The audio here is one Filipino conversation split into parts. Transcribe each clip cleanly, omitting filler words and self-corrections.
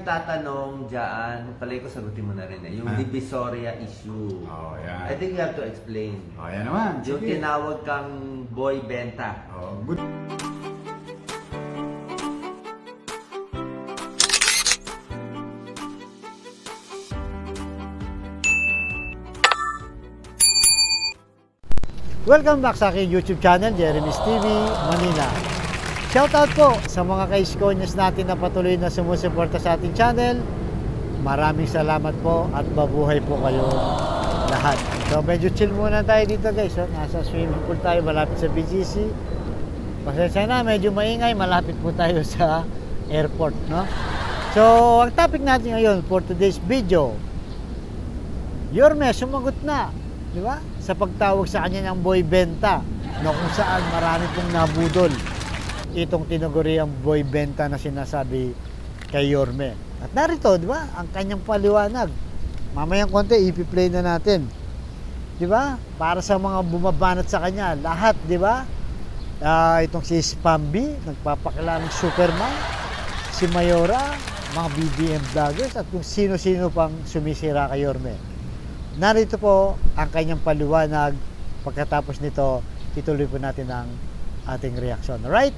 nagtatanong dyan, palay ko sagutin mo na rin yung Divisoria issue. Oh, yan. I think you have to explain. Oh, yan naman. Yung Sige. tinawag kang boy benta. Oh, good. Welcome back sa aking YouTube channel, Jeremy's TV, Manila. Shoutout po sa mga ka-Iskonias natin na patuloy na sumusuporta sa ating channel. Maraming salamat po at mabuhay po kayo lahat. So medyo chill muna tayo dito guys. Nasa swimming pool tayo malapit sa BGC. Pasensya na, medyo maingay, malapit po tayo sa airport, no? So ang topic natin ngayon for today's video, Yorme sumagot na, di ba? Sa pagtawag sa kanya ng boy benta, no, kung saan marami pong nabudol itong tinuguriang boy benta na sinasabi kay Yorme. At narito, di ba, ang kanyang paliwanag. Mamayang konti, ipi-play na natin. Di ba? Para sa mga bumabanat sa kanya, lahat, di ba? Itong si Spamby, nagpapakilalang Superman, si Mayora, mga BBM vloggers, at kung sino-sino pang sumisira kay Yorme. Narito po ang kanyang paliwanag. Pagkatapos nito, ituloy po natin ang ating reaksyon. Alright?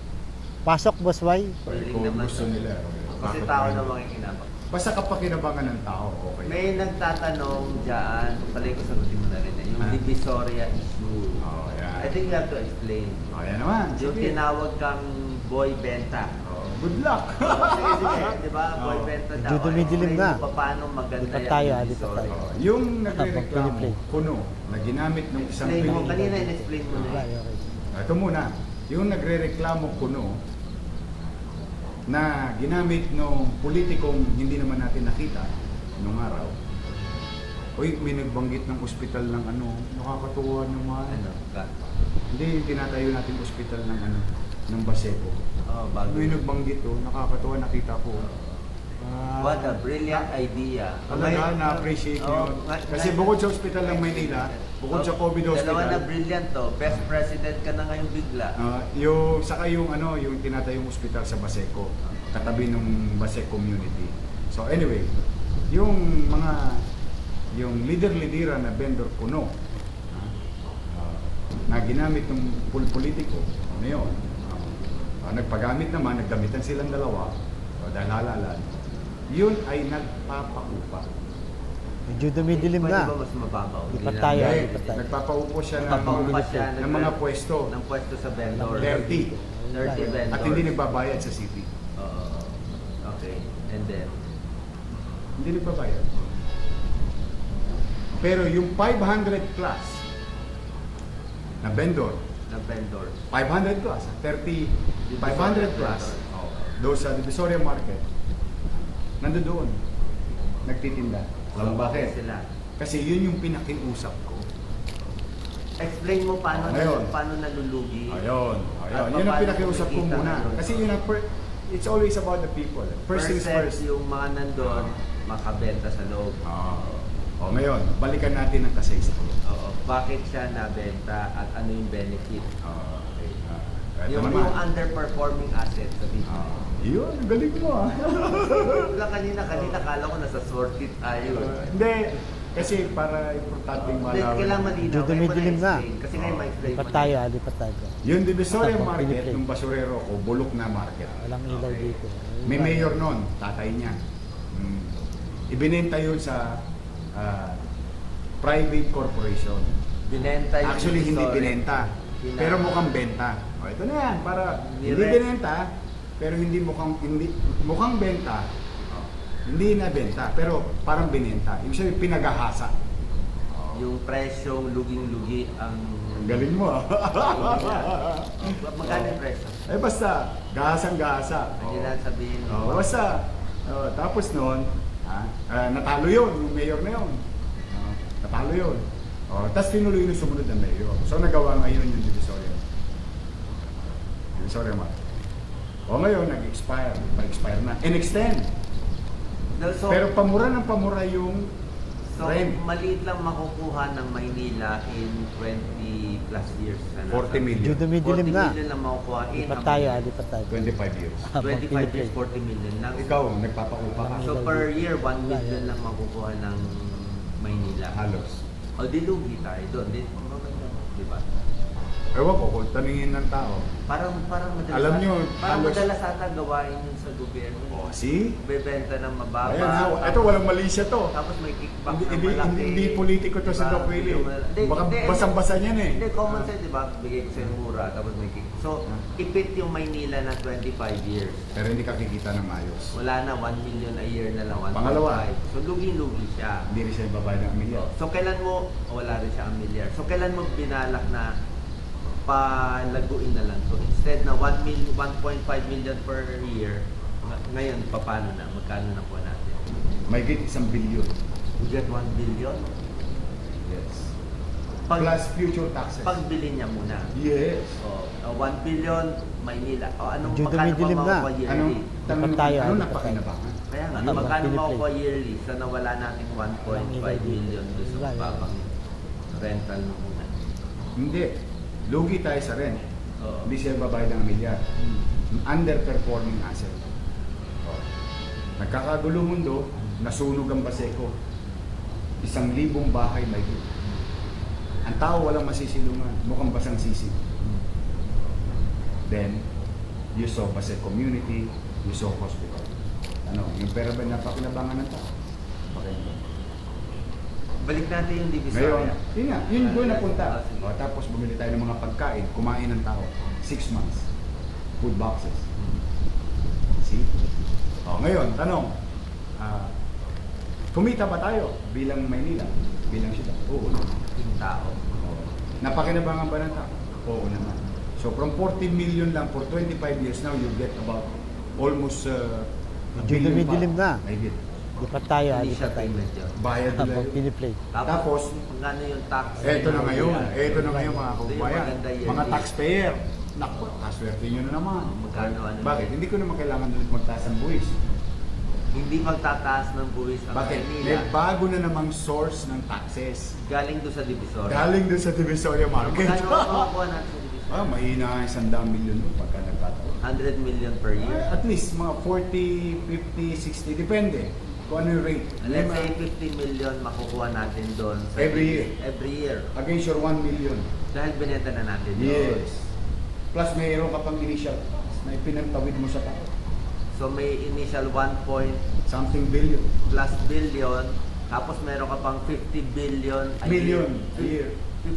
Pasok, Boss Y. Feeling Kung naman gusto to. nila. Kasi tao na makikinabang. Basta kapakinabangan ng tao, okay. May nagtatanong dyan, palay ko sagutin mo na rin yung Divisoria issue. Oh, yan. I think you have to explain. Oh, yan naman. Yung Sige. tinawag kang boy benta. Oh, good luck. Sige, di ba? Boy Oh. benta daw. Medyo dumidilim na. Paano maganda Lipat tayo, yung lipat Divisoria. tayo. Oh, yung nagre-reklamo, Play. kuno, na ginamit ng isang Explain mo, pelikula. kanina in-explain mo na Okay, eh. okay. Ito muna, yung nagre-reklamo kuno na ginamit ng politikong hindi naman natin nakita nung araw. Uy, may nagbanggit ng ospital ng ano, nakakatuwa naman. Ano? Ka? Hindi, tinatayo natin ospital ng ano, ng Baseco. Oh, bago. May nagbanggit to, nakakatuwa, nakita ko. What a brilliant idea. Talaga, na-appreciate nyo. Kasi bukod sa ospital ng Maynila, bukod sa COVID Dalawa na hospital, brilliant to. Best president ka na ngayong bigla. yung saka yung ano, yung tinatayong ospital sa Baseco, katabi ng Baseco community. So anyway, yung mga yung leader-lidera na vendor kuno na ginamit ng politiko ngayon, nagpagamit naman, naggamitan silang dalawa dahil halalan, yun ay nagpapakupa. Medyo dumidilim Pwede na. ba mas mababaw? Lipat Hindi tayo, na- lipat tayo. Nagpapaupo siya Nagpapaupa siya ng mga pwesto, ng pwesto sa vendor. 30, 30 vendor. at hindi nagbabayad sa city. Oo. Okay. And then? Hindi nagbabayad. Pero yung 500 plus na vendor, Na vendor. 500 plus, 30, 500 plus, doon sa Divisoria Market, nandoon, nagtitinda. Alam mo bakit? Sila. Kasi yun yung pinakiusap ko. Explain mo paano Ngayon. paano nalulugi. Ayun, At yun ang paano pinakiusap ko kumikita muna. na doon. Kasi yun ang, it's always about the people. First things first. Yung mga nandun, makabenta sa loob. O ngayon, balikan natin ang kasaysayan. Oo. Bakit siya nabenta at ano yung benefit? Okay. Ito Yung naman. underperforming asset sa business. Yun, galing mo ah. Wala kanina kala ko nasa sorted tayo. Hindi, kasi para importanteng Hindi, kailangan malaman. malinaw. Medyo Kaya mo dumidilim na. na-explain. Kasi ngayon ma-explain Lipat mo tayo, na. lipat tayo. Yung Divisoria Tapos, Market, Piniplay. yung basurero ko, bulok na market. Walang ilaw Okay. dito. May mayor nun, tatay niya. Ibinenta yun sa private corporation. Binenta yung Actually, hindi Divisoria. binenta. Binenta. Pero mukhang benta. O, ito na yan, para hindi Direct. binenta, pero hindi mukhang benta. Hindi na benta, pero parang binenta. Ibig sabihin, pinaghahasa. Yung presyong luging-lugi ang... Ang galing mo ah. Magkano yung presyo? Eh basta, gahasang-gahasa. Hindi lang sabihin. Basta, tapos noon, natalo yun, yung mayor na yun. Natalo yun. Tapos tinuloy yung sumunod na mayor. So nagawa ngayon yung Divisoria. Divisoria Market. Ngayon, nag-expire. Pa-expire na. And extend. So, Pero pamura ng pamura yung So, Rent. maliit lang makukuha ng Maynila in 20 plus years. 40 million. Medyo dumidilim 40 na. million lang makukuha in Lipat how tayo, many years? lipat tayo. 25 years. Habang 25 years, Philippine. 40 million lang. Ikaw, nagpapaupa ka. So, per year, 1 million lang makukuha ng Maynila. Halos. O, dilugi tayo doon. Di ba? Ewan ko, kung tanungin ng tao. Parang madalas. Alam nyo, parang halos- madalas ata gawain yun sa gobyerno. Oh, see? Bebenta ng mababa. Ayan ha, ito walang mali siya to. Tapos may kickback Hindi, na hindi, malaki. hindi politiko to si Diba? Doc Willie. Hindi, Baka hindi, basang-basa niyan eh. Hindi, common sense, di ba? Bigay ko sa'yo mura, tapos may kick. So, ipit yung Maynila na 25 years. Pero hindi ka kikita ng ayos. Wala na, 1 million a year na lang, 1.5. Pangalawa. So, lugi-lugi siya. Hindi rin siya babayad ng amilyar. So, kailan mo, wala rin siya ang milyar. So, kailan mo binalak na palaguin na lang to? Instead na 1.5 million per year, ngayon, paano na? Magkano na po natin? May git 1 billion. We get 1 billion? Yes. Pag, Plus future taxes. pagbili niya muna. Yes. So, 1 billion, Maynila. O, anong Medyo magkano pa dumidilim na. makukuha yearly? Tanong, Lipat tayo, ano lipat napakinabangan? Kaya nga, Habang magkano Philippine. makukuha yearly sa nawala nating 1.5 million doon sa babang rental na muna? Hindi. Lugi tayo sa rent. Oo. Hindi siya babayad ng amilyar. Underperforming asset. Oh. Nagkakagulo mundo, nasunog ang Baseco. 1,000 bahay may git. Ang tao walang masisilungan, mukhang basang sisig. Then, you saw Baseco community, you saw hospital. Ano, yung pera ba napakinabangan ng tao? Pakinabangan. Balik natin yung Ngayon, Divisoria. yun nga, yun doon napunta. sige. O, tapos bumili tayo ng mga pagkain, kumain ng tao. 6 months. Food boxes. See? O, ngayon, tanong. Kumita ba tayo bilang Maynila? Bilang sila? Oo naman. Yung tao. Oo. Napakinabangan ba ng tao? Oo naman. So from 14 million lang for 25 years now, you get about almost a Medyo billion pa. dumidilim na. Mahigit. Lipat tayo, Initial lipat tayo. payment yun. Bayad nila Habang yun. Piniplay. Tapos, magkano yung tax? Eto na ngayon, eto na ngayon mga Ito yung kababayan, maganda yearly. mga taxpayer. Naku, kaswerte nyo na naman. Magkano, ano? Bakit? Hindi ko naman kailangan ulit magtaas ng buwis. Hindi magtataas ng buwis ang Bakit? Maynila. May bago na namang source ng taxes. Galing doon sa Divisoria. Galing doon sa Divisoria Market. Magkano ang makukuha natin sa Divisoria? Mahina nga 100 million doon pagka nagkataon. 100 million per year. At least mga 40, 50, 60, depende kung ano yung rate. Let's May say mga- 50 million makukuha natin doon sa Every year. Every year. Against your 1 million. Dahil binenta na natin doon. Yes. Plus mayroon ka pang initial cost na ipinagtawid mo sa tao. So may initial 1 point Something billion. plus billion, tapos meron ka pang 50 billion a Million a year. year.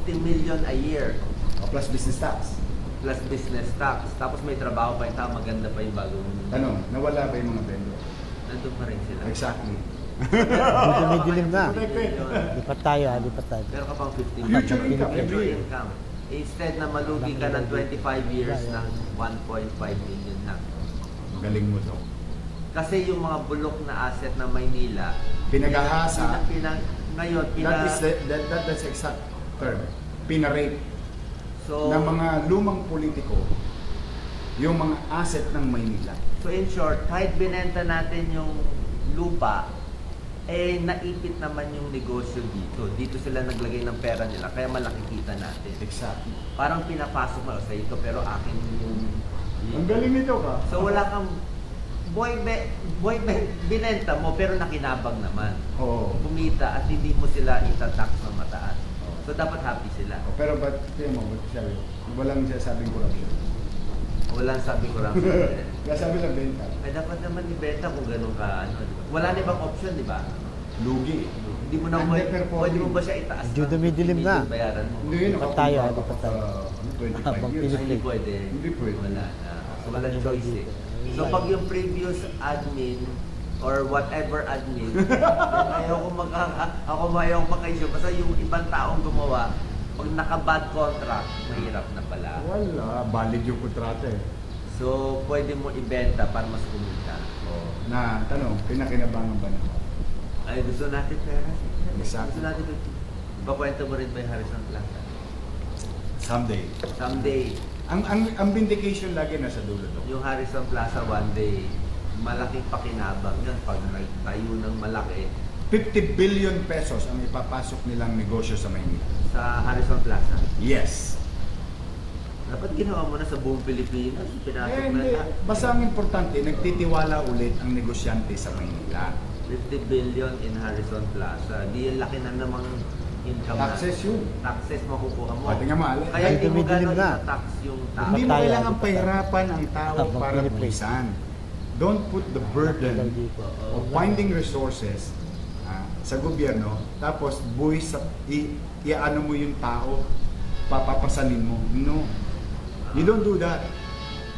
50 million a year Plus business tax. plus business tax. Tapos may trabaho pa yung tao, maganda pa yung bagong... Tanong, nawala ba yung mga vendor? Nandun pa rin sila. Exactly. Medyo dumidilim na. Million. Lipat tayo, lipat tayo. Meron ka pang 50 Future million. income every Future year. income. Instead na malugi ka ng 25 years ng 1.5 million na. Galing mo to. Kasi yung mga bulok na asset ng Maynila, Pinagahasa. ngayon, That's exact term. Pinarate so, ng mga lumang politiko yung mga asset ng Maynila. so in short, kahit binenta natin yung lupa, naipit naman yung negosyo dito. Dito sila naglagay ng pera nila, kaya malaki kita natin. Exactly. Parang pinapasok mo sa ito, pero akin yung... Ang galing nito ka. So wala kang... binenta mo, pero nakinabang naman. Oo. Kumita at hindi mo sila itatax ng mataas. So dapat happy sila. Pero ba't, tingnan mo, ba't sabi? Walang sinasabing corruption. Walang sabi ko lang. Kaya sabi lang benta. Ay dapat naman ibenta kung ganun ka. Ano, di ba? Wala na ibang option, di ba? Lugi. Hindi mo na pwede mo ba siya itaas? Medyo ng dumidilim 50 na. million bayaran mo? Hindi yun, Lipat tayo, nakapunta lipat ka tayo. sa 25 Habang years. Hindi pwede. Hindi pwede. Wala na. So wala choice eh. So pag yung previous admin or whatever admin, ayaw ko makaisyo. Basta yung ibang taong gumawa, pag naka-bad contract, mahirap na pala. Wala, valid yung kontrata eh. So pwede mo ibenta para mas kumita. Na, tanong, pinakinabangan ba na? Ay, gusto natin pera. Exactly. Gusto natin pera. Ipakwento mo rin ba yung Harrison Plaza? Someday. Someday, Ang vindication lagi nasa dulo to. yung Harrison Plaza one day, malaking pakinabang yun. Pag nagtayo ng malaki, 50 billion pesos ang ipapasok nilang negosyo sa Maynila. Sa Harrison Plaza. Yes. Dapat ginawa mo na sa buong Pilipinas. Pinasok na Hindi. lahat. Basta ang importante, nagtitiwala ulit ang negosyante sa Maynila. 50 billion in Harrison Plaza. Di laki na namang income Taxes yun. Taxes makukuha mo. O, tingnan mo, Kaya hindi mo Dumidilim gano'n na. tax yung tao. Hindi mo tayo, kailangan di pa tayo. pahirapan ang tao Habang para piniplay. buwisan. Don't put the burden dito. of finding resources sa gobyerno, tapos buwis sa iano mo yung tao, papapasanin mo. No. You don't do that.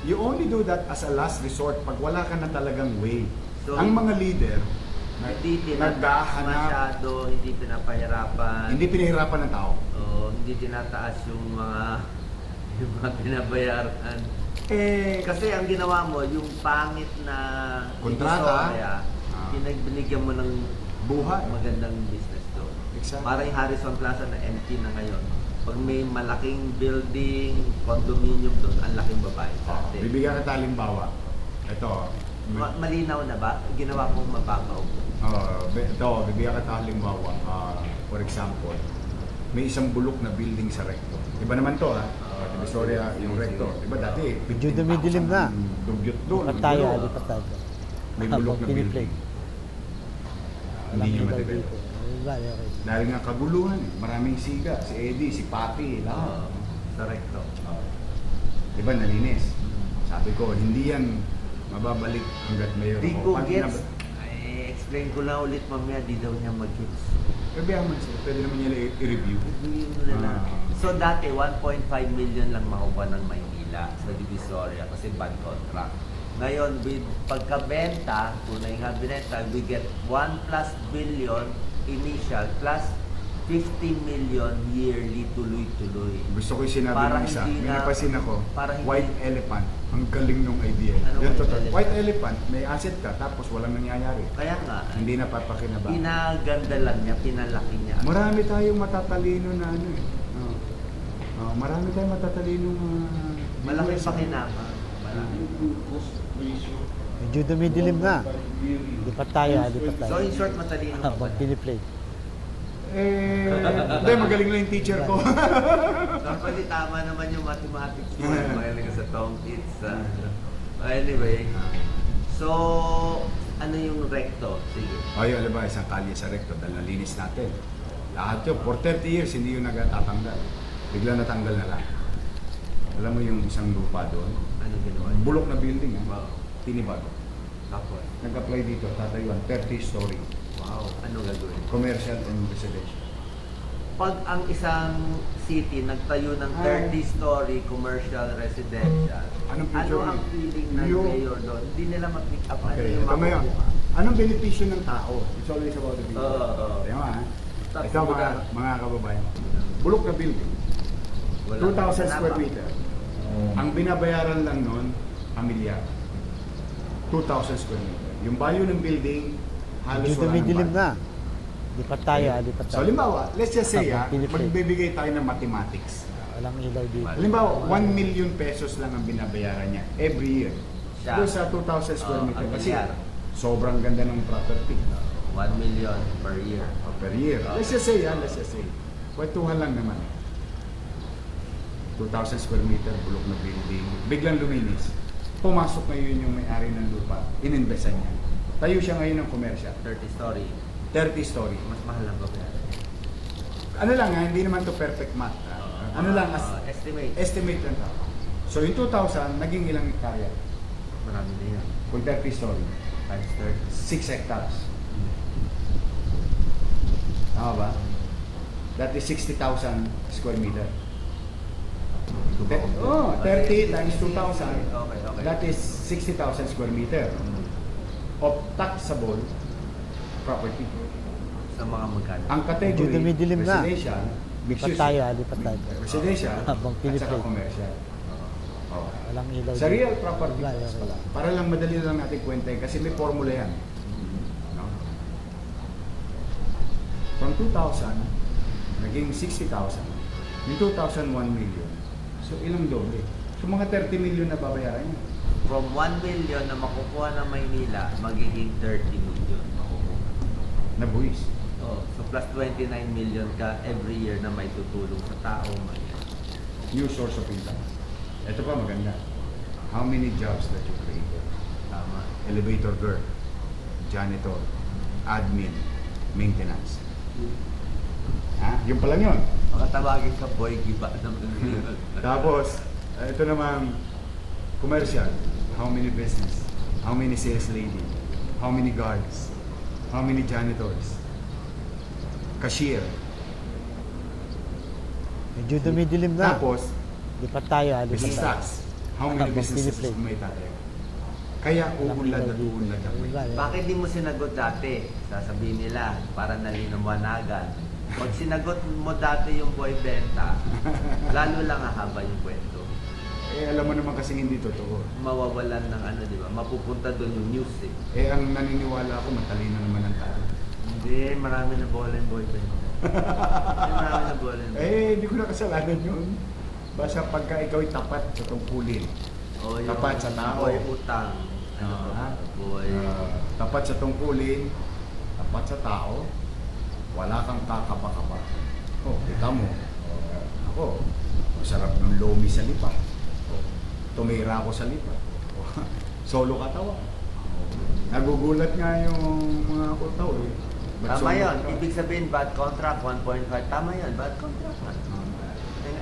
You only do that as a last resort pag wala ka na talagang way. So, ang mga leader, Hindi tinataas naghahanap, masyado, hindi pinapahirapan. hindi pinahirapan ng tao. Hindi tinataas yung mga binabayaran. Kasi ang ginawa mo, yung pangit na Kontrata, divisorya, ah. pinagbinigyan mo ng Buhay. magandang business doon. Exactly. Parang yung Harrison Plaza na empty na ngayon. Pag may malaking building, condominium doon, ang laking babae sa atin. Bibigyan ka halimbawa. Ito, Malinaw na ba? Ginawa kong mababaw. bibigyan ka halimbawa. For example, may isang bulok na building sa Recto. Iba naman to Divisoria yung Recto. Iba dati, Medyo dumidilim na. Dugyot doon. Lipat tayo, ang bulok. lipat tayo. May bulok na Habang piniplay. building. Walang Hindi nyo ilaw matidevelop. dito. Okay. Dahil nga kaguluhan maraming siga. Si Eddie, si Papi, lahat. Sa recto. Diba nalinis? Sabi ko, hindi yan mababalik hanggat mayor Di ako. ko Pag gets. Explain ko na ulit mamaya, di daw niya mag-gets. Gabiyaman siya, pwede naman niya i-review. Hindi mo na lang. So dati, 1.5 million lang makuha ng Maynila sa Divisoria kasi bad contract. Ngayon, with pagkabenta, tunay nga binenta, we get 1+ billion initial plus 50 million yearly tuloy-tuloy. Gusto ko yung sinabi Parang ng isa. hindi May na- napasin ako, parang hindi- white elephant. Ang galing nung idea. Ano Yan white totoo. elephant? White elephant, may asset ka tapos walang nangyayari. Kaya nga, Hindi na papakinabangan. pinaganda lang niya, pinalaki niya. Marami tayong matatalino na ano eh. Marami tayong matatalino Malaking pakinama. Malaki. Medyo dumidilim na. Lipat tayo, lipat tayo. So in short, matalino ka Habang pala. piniplay. Hindi, magaling lang yung teacher ko. Actually, tama naman yung mathematics mo. Magaling ka sa tong kids. Anyway, so, ano yung recto? Sige. Ay, alam ba, isang kalye sa Recto dahil nalinis natin. Lahat yun, for 30 years, hindi yung nagtatanggal. Bigla natanggal na lang. Alam mo yung isang lupa doon? Anong ginawa? Bulok na building, Wow. Tinibag. Tapos, Nag-apply dito, tatayuan, 30-story. wow. Ano gagawin? Commercial and residential. Pag ang isang city nagtayo ng 30-story commercial residential, Anong ano future ang yun? feeling ng Yung- mayor doon? Hindi nila ma-pick up. Ano Okay, yung ito ngayon. makukuha? Anong benepisyo ng tao? It's always about the people. Oo. Tama ha? Tapos Ito mga kababayan. Bulok na building. Wala. 2,000 square Napak- meter. Ang binabayaran lang nun, pamilya. 2,000 square meter. Yung value ng building, halos Medyo wala ng dumidilim value. na. Lipat tayo, lipat So, tayo. halimbawa, let's just say, Habang piniplay. magbibigay tayo ng mathematics. Walang ilaw dito. Halimbawa, 1 million pesos lang ang binabayaran niya every year. Siya. Doon sa 2,000 square Oo, meter. ang Kasi milyar. sobrang ganda ng property 1 million per year. per year. Let's just say, let's just say. Kwentuhan lang naman. 2,000 square meter, bulok na building. Biglang luminis. Pumasok ngayon yung may-ari ng lupa. Ininvestan niya. Tayo siya ngayon ng commercial. 30-story. 30 story. Mas mahal lang ba ba? Ano lang hindi naman to perfect math. Ano lang, estimate. estimate lang tayo. So yung 2,000, naging ilang hektarya? Marami na yan. Kung 30 story, Times 30. 6 hectares. Tama ba? That is 60,000 square meter. Oh, 30 times 2,000. Okay. That is 60,000 square meter of taxable property. Sa mga magkano. Ang category, Medyo dumidilim na. residential, Lipat excuse tayo, me, lipat tayo. residential, Habang at saka piniplay. commercial. Oh. Walang ilaw Sa dito. real property Wala, tax okay. pala. Para lang madali lang natin kwentahin kasi may formula yan. No? From 2,000, naging 60,000. Yung 2,000, 1 million. So ilang doble? So mga 30 million na babayaran niya. From 1 million na makukuha ng Maynila, magiging 30 million makukuha. Na buwis. Oh, so plus 29 million ka every year na may tutulong sa tao. New source of income. Ito pa maganda. How many jobs that you created? Tama. Elevator girl, janitor, admin, maintenance. Ha? Yung pa lang yun. Makatawagin ka boy, giba naman. Tapos, ito naman, commercial. How many business? How many sales lady? How many guards? How many janitors? Cashier. Medyo dumidilim na. Tapos, Lipat tayo, halos business tayo. tax. How many Habang businesses piniplay. may tatayo? Kaya uunlad at uunlad ang may. Bakit di mo sinagot dati? Sasabihin nila, para nalinawagan. Pag sinagot mo dati yung boy benta, lalo lang hahaba yung kwento. Eh, alam mo naman kasi hindi totoo. Mawawalan ng ano, di ba? Mapupunta doon yung news eh. Eh, ang naniniwala ako, matalino naman ang tao. Hindi, marami na bola yung boy benta. Marami na bola yung boy. Eh, hindi ko na kasalanan yun. Basta pagka ikaw'y tapat sa tungkulin. O, yung tapat sa tao. boy utang. Ano Ha? ba? Boy. Tapat sa tungkulin, tapat sa tao, wala kang kakapa-kapa. Oh, kita mo. Ako, masarap ng lomi sa lipa. Oh, tumira ako sa lipa. Oh, solo katawa. Nagugulat nga yung mga tao eh. Ba't Tama solo yun. ka? Ibig sabihin, bad contract, 1.5. Tama yun, bad contract man.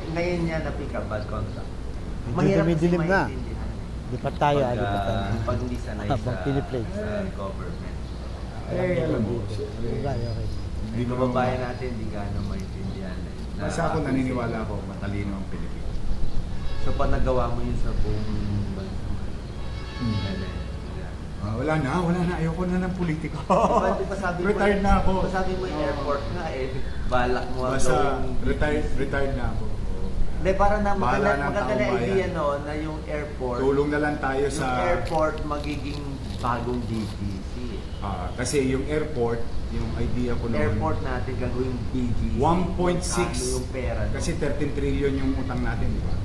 Ngayon niya na-pick up, bad contract. Medyo Mahirap kasi dumidilim na. maintindihan. Lipat tayo, Pag, lipat tayo. pag hindi sanay Habang piniplay. sa government. Eh, alam mo. Okay. Hindi Yung ko kababayan natin, hindi gaano maintindihan. Basta ako naniniwala ko, matalino ang Pilipino. So, pag nagawa mo yun sa buong bansa, Wala na. Ayoko na ng politika. Di ba sabi mo, Retired na ako. Di ba sabi mo yung airport nga eh, balak mo ang Basta gawing retired na ako. Hindi, para na Bahala ng maganda na taong bayan. idea no, na yung airport, Tulong na lang tayo yung sa... airport magiging bagong BGC. kasi yung airport, yung idea ko noon... Airport natin gagawing BGC. 1.6 Ano yung pera. no? Kasi 13 trillion yung utang natin, di ba?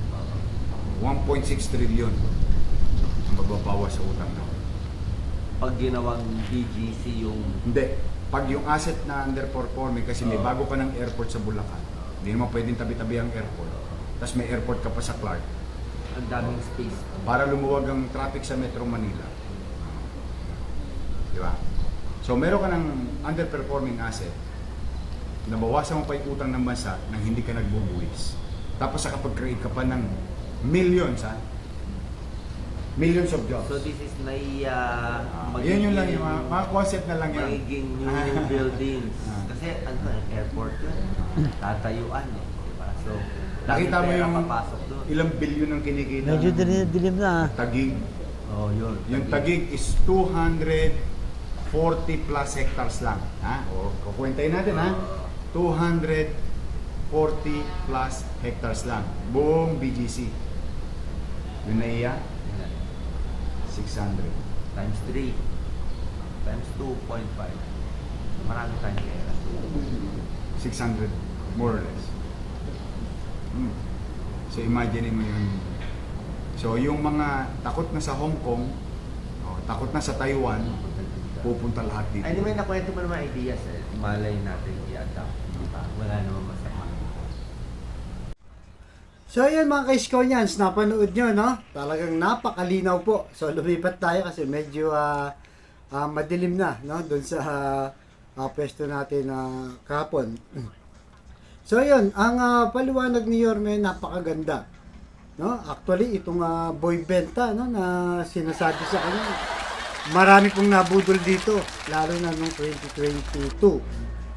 1.6 trillion ang mababawas sa utang natin. Pag ginawang BGC yung Hindi. Pag yung asset na underperforming kasi may Oo. bago pa ng airport sa Bulacan, hindi naman pwedeng tabi-tabi ang airport. Tapos may airport ka pa sa Clark. ang daming space. Para lumuwag ang traffic sa Metro Manila. Di ba? So meron ka ng underperforming asset, nabawasan mo pa yung utang ng bansa nang hindi ka nagbubuwis. Tapos nakapag-create ka pa ng millions, ha? Millions of jobs. So this is Yun lang yung mga concept na lang yan. magiging new buildings. Ah. Kasi ano, airport yun. Tatayuan eh. Diba? So, Nakita mo pera yung papasok doon. ilang bilyon ang kinikita. Medyo ng dilim na. Taguig. Oh, yun. Yung Taguig is 240 plus hectares lang. Ha? O, kukwentahin natin, ha? 240 plus hectares lang. Buong BGC. Yung naiya, 600. Times 3. Times 2.5. Marami tayong pera. 600, more or less. So imagine mo yun. So yung mga takot na sa Hong Kong, takot na sa Taiwan, pupunta lahat dito. Ay, di ba nakwento mo naman ideas eh. Malay natin i-adapt. Diba? Wala naman masama. So yun mga ka-Iskonians, napanood nyo, no? Talagang napakalinaw po. So lumipat tayo kasi medyo madilim na, no? Doon sa pwesto natin kahapon. So yun, ang paliwanag ni Yorme napakaganda. No? Actually, itong boy benta, no, na sinasabi sa kanya, marami pong nabudol dito, lalo na nung 2022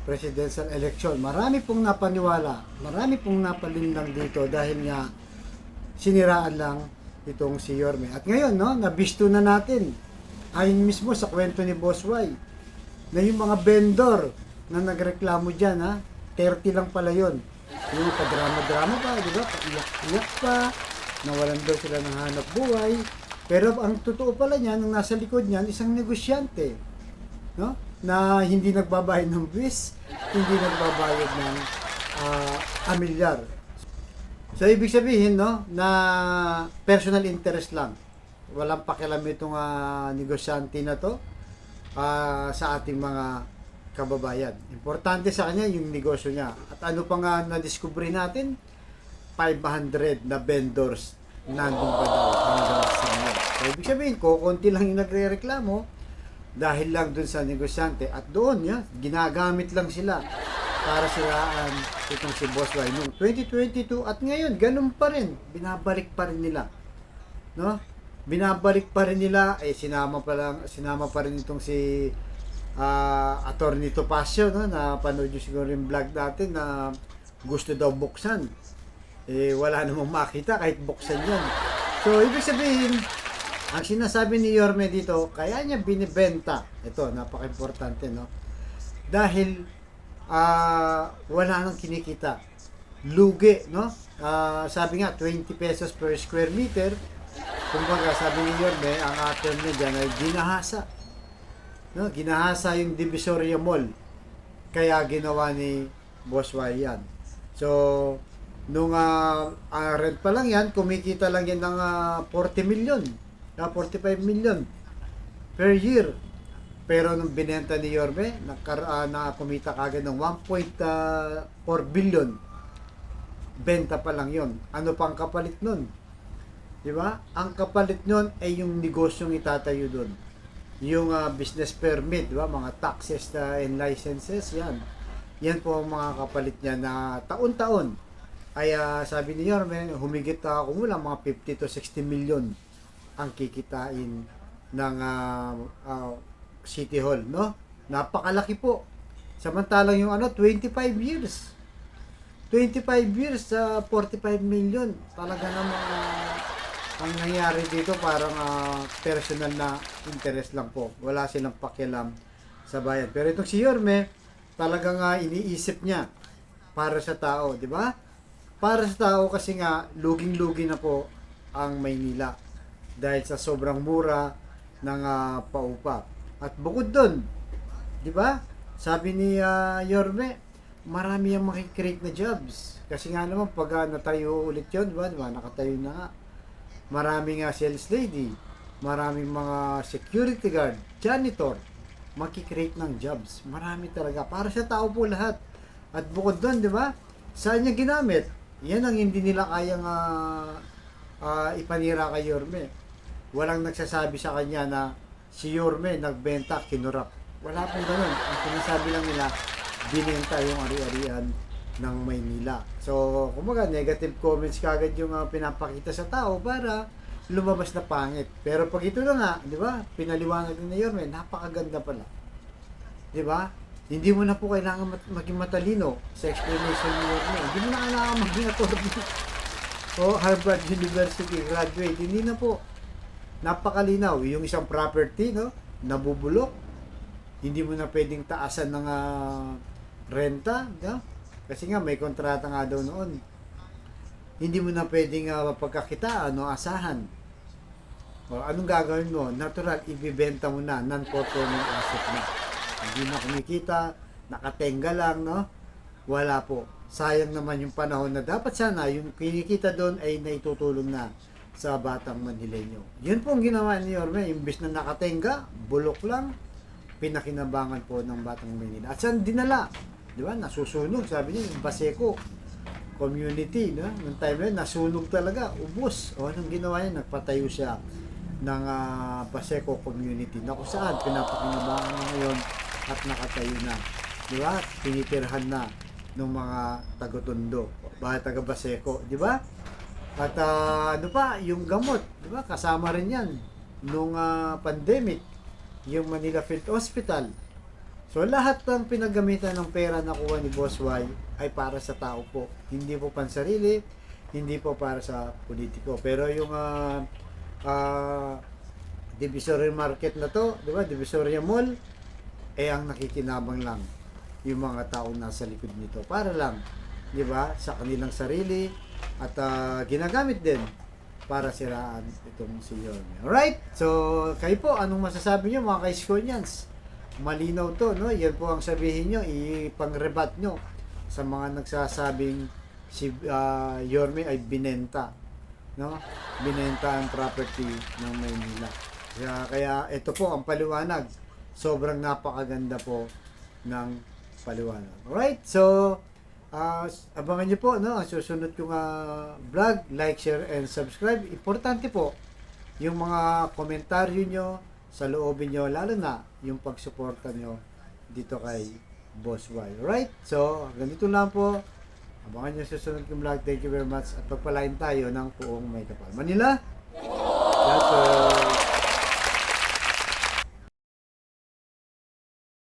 presidential election. Marami pong napaniwala, marami pong napalinlang dito dahil nga siniraan lang itong si Yorme. At ngayon, no, nabisto na natin, ayon mismo sa kwento ni Boss Y, na yung mga vendor na nagreklamo dyan, 30 lang pala yun. Yung padrama-drama pa, di ba? Paiyak-iyak pa, nawalan daw sila ng hanap buhay. Pero ang totoo pala niyan, nung nasa likod niyan, isang negosyante, no? Na hindi nagbabayad ng buwis, hindi nagbabayad ng amilyar. So, ibig sabihin, no, na personal interest lang. Walang pakialam itong negosyante na to sa ating mga kababayan. Importante sa kanya yung negosyo niya. At ano pa nga na-discovery natin? 500 na vendors nandun pa daw hanggang sa ngayon. So, ibig sabihin, konti lang yung nagre-reklamo dahil lang dun sa negosyante. At doon, ginagamit lang sila para siraan itong si Boss Y noong 2022 at ngayon, ganun pa rin. Binabalik pa rin nila. No? Binabalik pa rin nila, sinama pa rin itong si Attorney Topacio, no? Na panood nyo siguro yung vlog natin na gusto daw buksan. Wala namang makita kahit buksan yan. So, ibig sabihin, ang sinasabi ni Yorme dito, kaya niya binibenta. Ito, napaka-importante, no? Dahil wala nang kinikita. Lugi, no? Sabi nga, 20 pesos per square meter. Kumbaga, sabi ni Yorme, ang term niya dyan ay ginahasa. No? Ginahasa yung Divisoria Mall. Kaya ginawa ni Boss Y yan. So, nung rent pa lang yan, kumikita lang yan ng 40 million. 45 million per year. Pero nung binenta ni Yorme, kumita kagad ng 1.4 billion. Benta pa lang yon. Ano pang kapalit nun? Di ba? Ang kapalit nun ay yung negosyong itatayo dun. Yung business permit, di ba? Mga taxes and licenses, yan. Yan po ang mga kapalit niya na taon-taon. Ay sabi ni Yorme, humigit kumulang mga 50 to 60 million ang kikitain ng City Hall, no? Napakalaki po. Samantalang yung 25 years. 25 years sa 45 million. Talaga namang ang nangyari dito parang personal na interest lang po. Wala silang pakialam sa bayan. Pero itong si Yorme, talagang iniisip niya para sa tao, di ba? Para sa tao kasi nga luging-lugi na po ang Maynila dahil sa sobrang mura ng paupa. At bukod doon, di ba? Sabi ni Yorme, marami ang makikreate na jobs. Kasi nga naman pag natayo ulit 'yon, di ba? Nakatayo na nga. Maraming sales lady, maraming mga security guard, janitor, makikreate ng jobs. Marami talaga para sa tao po lahat. At bukod doon, di ba? Saan niya ginamit? Yan ang hindi nila kayang ipanira kay Yorme. Walang nagsasabi sa kanya na si Yorme nagbenta, kinurap. Wala pong ganun. Ang sinasabi lang nila, binenta yung ari-arian ng Maynila. So, kumbaga, negative comments kagad yung pinapakita sa tao para lumabas na pangit. Pero pag ito na nga, di ba, pinaliwanag ni Yorme, napakaganda pala. Di ba? Hindi mo na po kailangan maging matalino sa explanation ni Yorme. Hindi mo na kailangan maging attorney o Harvard University graduate. Hindi na po. Napakalinaw. Yung isang property, no, nabubulok. Hindi mo na pwedeng taasan ng renta, no? Kasi nga may kontrata nga daw noon. Hindi mo na pwedeng mapagkakitaan o asahan. O, anong gagawin mo? Natural, ibibenta mo na, non-performing asset na. Hindi na kumikita, nakatenga lang, no? Wala po. Sayang naman yung panahon na dapat sana yung kinikita doon ay naitutulong na sa batang Manileño. Yun po ang ginawa ni Yorme. Imbis na nakatenga, bulok lang, pinakinabangan po ng batang Manila. At saan dinala? Di ba? Nasusunog. Sabi niya, yung Baseco community, no? Noong time na yun, nasunog talaga. Ubos. O anong ginawa niya? Nagpatayo siya ng Baseco community na kung saan pinapakinabangan na ngayon at nakatayo na. Di ba? Tinitirhan na ng mga taga-Tondo. Taga Baseco. Di ba? At ano pa? Yung gamot. Di ba? Kasama rin yan nung pandemic. Yung Manila Field Hospital. So, lahat ng pinagamitan ng pera na kuha ni Boss Y ay para sa tao po. Hindi po pansarili, hindi po para sa politiko. Pero yung Divisoria Market na to, di ba? Divisoria Mall, ang nakikinabang lang yung mga taong nasa likod nito. Para lang, di ba? Sa kanilang sarili at ginagamit din para siraan itong si Yorme. Alright? So, kayo po, anong masasabi nyo mga ka-Iskonians? Malinaw to, no? Yan po ang sabihin nyo, ipang-rebat nyo sa mga nagsasabing si Yorme ay binenta, no? Binenta ang property ng Maynila. Kaya ito po ang paliwanag. Sobrang napakaganda po ng paliwanag. Alright, so abangan nyo po no, ang susunod kong vlog. Like, share, and subscribe. Importante po yung mga komentaryo nyo sa loobin nyo, lalo na yung pagsuporta nyo dito kay Boss Y. Alright, so ganito lang po. Abangan nyo sa susunod kong vlog. Thank you very much at pagpalain tayo ng Puong May Kapal. Manila, God bless.